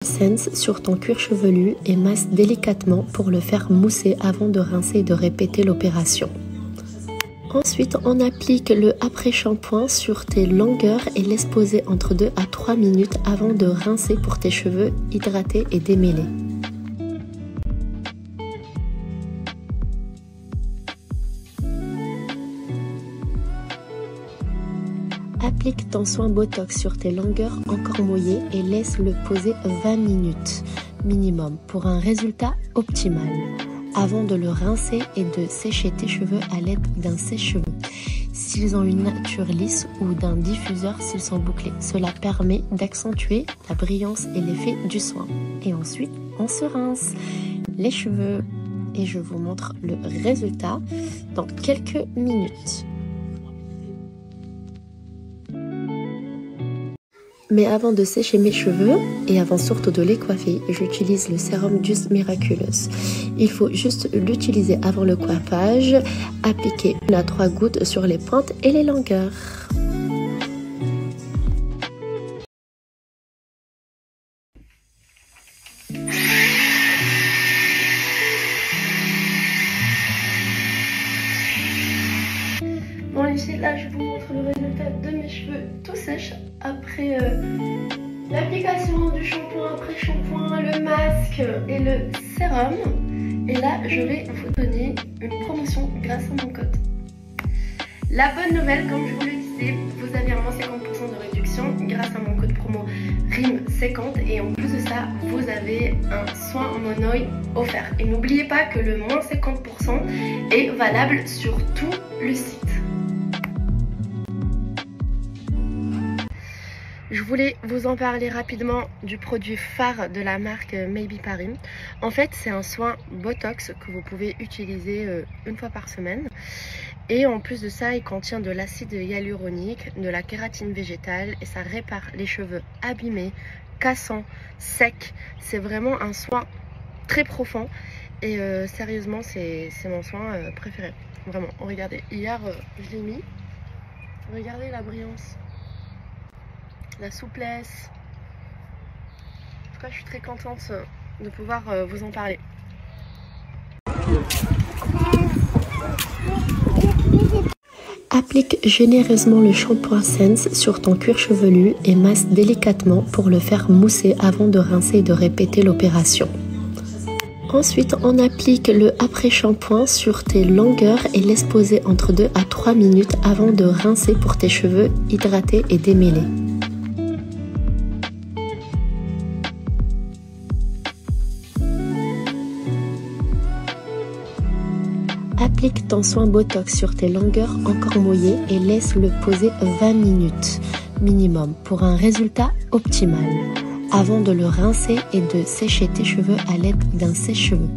Sense sur ton cuir chevelu et masse délicatement pour le faire mousser avant de rincer et de répéter l'opération. Ensuite, on applique le après-shampoing sur tes longueurs et laisse poser entre 2 à 3 minutes avant de rincer pour tes cheveux hydratés et démêlés. Applique ton soin Botox sur tes longueurs encore mouillées et laisse-le poser 20 minutes minimum pour un résultat optimal avant de le rincer et de sécher tes cheveux à l'aide d'un sèche-cheveux s'ils ont une nature lisse ou d'un diffuseur s'ils sont bouclés. Cela permet d'accentuer la brillance et l'effet du soin. Et ensuite, on se rince les cheveux et je vous montre le résultat dans quelques minutes. Mais avant de sécher mes cheveux et avant surtout de les coiffer, j'utilise le sérum Just Miraculous. Il faut juste l'utiliser avant le coiffage, appliquer 1 à 3 gouttes sur les pointes et les longueurs. Bon les filles, là je vous montre le résultat de mes cheveux tout sèches après l'application du shampoing, après shampoing, le masque et le sérum. Et là je vais vous donner une promotion grâce à mon code. La bonne nouvelle, comme je vous le disais, vous avez un moins 50% de réduction grâce à mon code promo RIM50 et en plus de ça vous avez un soin mono offert. Et n'oubliez pas que le moins 50% est valable sur tout le site. Je voulais vous en parler rapidement du produit phare de la marque Maybe Paris. En fait, c'est un soin Botox que vous pouvez utiliser 1 fois par semaine. Et en plus de ça, il contient de l'acide hyaluronique, de la kératine végétale et ça répare les cheveux abîmés, cassants, secs. C'est vraiment un soin très profond et sérieusement, c'est mon soin préféré. Vraiment, regardez, hier je l'ai mis. Regardez la brillance. La souplesse. En tout cas, je suis très contente de pouvoir vous en parler. Applique généreusement le shampoing Sense sur ton cuir chevelu et masse délicatement pour le faire mousser avant de rincer et de répéter l'opération. Ensuite, on applique le après-shampoing sur tes longueurs et laisse poser entre 2 à 3 minutes avant de rincer pour tes cheveux hydratés et démêlés. Applique ton soin Botox sur tes longueurs encore mouillées et laisse-le poser 20 minutes minimum pour un résultat optimal avant de le rincer et de sécher tes cheveux à l'aide d'un sèche-cheveux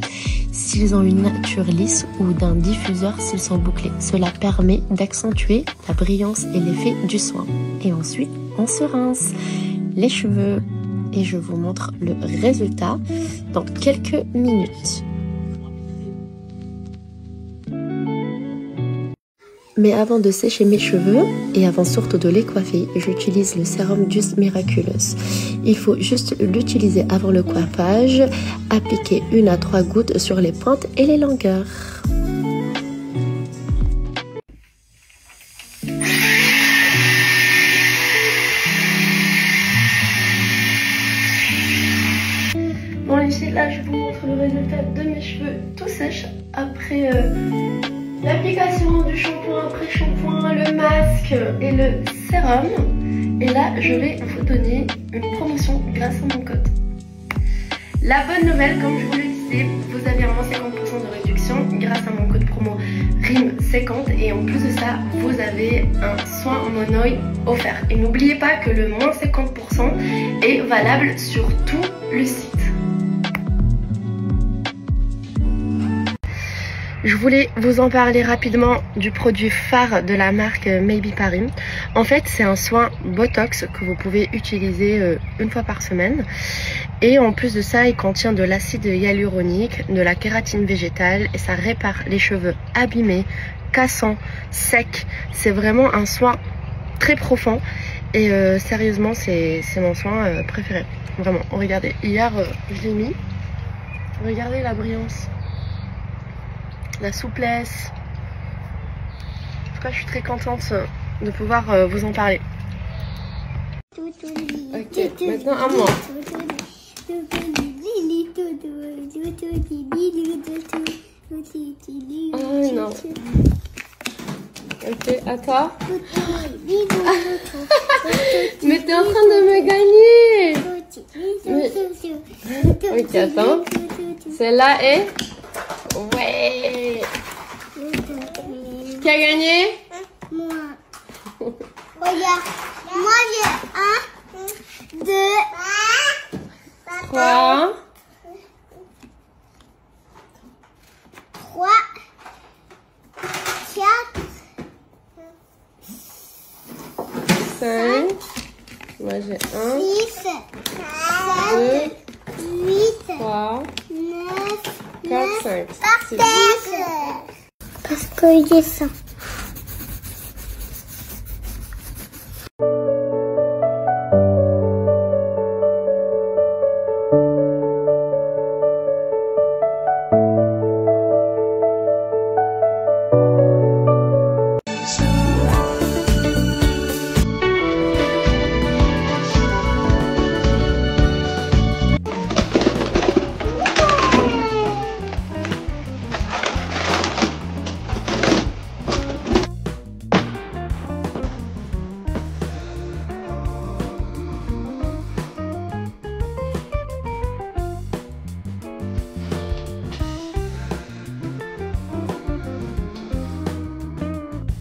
s'ils ont une nature lisse ou d'un diffuseur s'ils sont bouclés. Cela permet d'accentuer la brillance et l'effet du soin. Et ensuite, on se rince les cheveux et je vous montre le résultat dans quelques minutes. Mais avant de sécher mes cheveux et avant surtout de les coiffer, j'utilise le sérum Just Miraculous. Il faut juste l'utiliser avant le coiffage, appliquer 1 à 3 gouttes sur les pointes et les longueurs. Bon les filles, là je vous montre le résultat de mes cheveux tout sèches après l'application du shampoing, après shampoing, le masque et le sérum. Et là, je vais vous donner une promotion grâce à mon code. La bonne nouvelle, comme je vous le disais, vous avez un moins 50% de réduction grâce à mon code promo RIM50 et en plus de ça, vous avez un soin mono offert. Et n'oubliez pas que le moins 50% est valable sur tout le site. Je voulais vous en parler rapidement du produit phare de la marque Maybe Paris. En fait, c'est un soin Botox que vous pouvez utiliser 1 fois par semaine. Et en plus de ça, il contient de l'acide hyaluronique, de la kératine végétale et ça répare les cheveux abîmés, cassants, secs. C'est vraiment un soin très profond Et sérieusement, c'est mon soin préféré. Vraiment, regardez, hier je l'ai mis. Regardez la brillance, la souplesse. En tout cas, je suis très contente de pouvoir vous en parler. Ok, maintenant à moi. Oh non. Ok, à toi. Mais t'es en train de me gagner. Mais... Ok, attends. Celle-là est... Ouais. Qui a gagné? Moi. Regarde. Moi j'ai 1, 2, 3, 4, 5. Moi j'ai 1, 6, 2, 8, 3, 9, 4, 5. C'est bon. Parce que j'ai ça.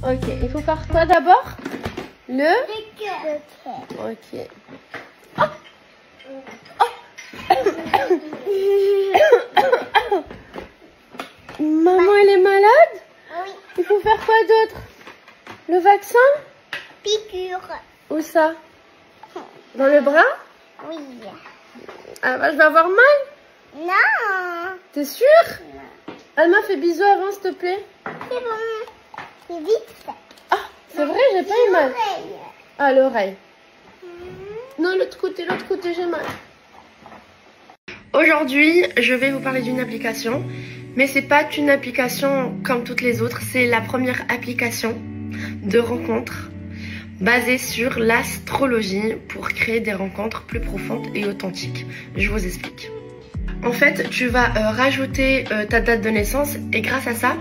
Ok, il faut faire quoi d'abord? Le... Ok. Oh. Maman, elle est malade? Oui. Il faut faire quoi d'autre? Le vaccin? Piqûre. Où ça? Dans le bras? Oui. Ah bah, je vais avoir mal. Non. T'es sûre? Alma, fais bisous avant, s'il te plaît. C'est bon. C'est vite fait. Ah, c'est vrai, j'ai pas eu mal. Ah, l'oreille. Non, l'autre côté, j'ai mal. Aujourd'hui, je vais vous parler d'une application. Mais c'est pas une application comme toutes les autres. C'est la première application de rencontre basée sur l'astrologie pour créer des rencontres plus profondes et authentiques. Je vous explique. En fait, tu vas rajouter ta date de naissance et grâce à ça,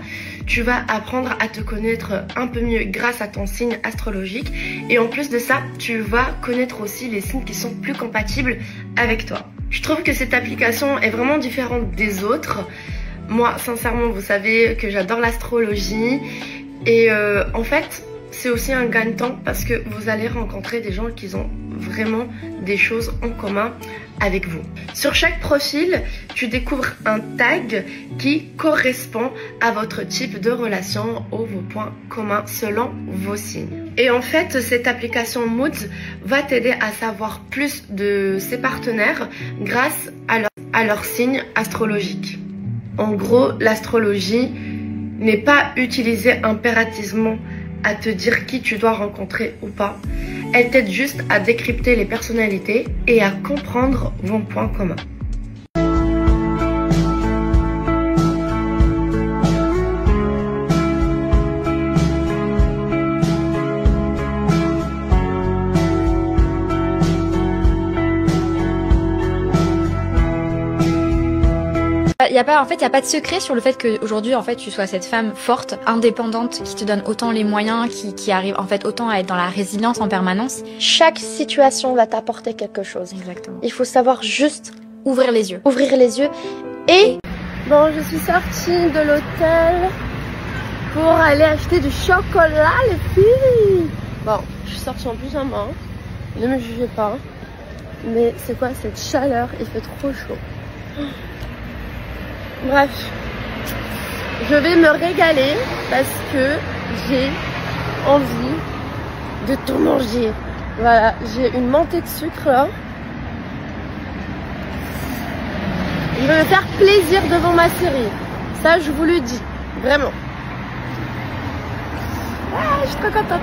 tu vas apprendre à te connaître un peu mieux grâce à ton signe astrologique. Et en plus de ça, tu vas connaître aussi les signes qui sont plus compatibles avec toi. Je trouve que cette application est vraiment différente des autres. Moi, sincèrement, vous savez que j'adore l'astrologie. Et en fait, c'est aussi un gagne-temps parce que vous allez rencontrer des gens qui ont vraiment des choses en commun avec vous. Sur chaque profil, tu découvres un tag qui correspond à votre type de relation ou vos points communs selon vos signes. Et en fait, cette application Moods va t'aider à savoir plus de ses partenaires grâce à leur signe astrologique. En gros, l'astrologie n'est pas utilisée impérativement à te dire qui tu dois rencontrer ou pas. Elle t'aide juste à décrypter les personnalités et à comprendre vos points communs. Il y a pas de secret sur le fait qu'aujourd'hui en fait tu sois cette femme forte, indépendante, qui te donne autant les moyens, qui arrive en fait autant à être dans la résilience en permanence. Chaque situation va t'apporter quelque chose. Exactement. Il faut savoir juste ouvrir les yeux. Ouvrir les yeux. Et bon, je suis sortie de l'hôtel pour aller acheter du chocolat, les filles. Bon, je suis sortie en pyjama. Ne me jugez pas. Mais c'est quoi cette chaleur? Il fait trop chaud. Bref, je vais me régaler parce que j'ai envie de tout manger. Voilà, j'ai une montée de sucre là. Je vais me faire plaisir devant ma série. Ça, je vous le dis. Vraiment. Ah, je suis trop contente.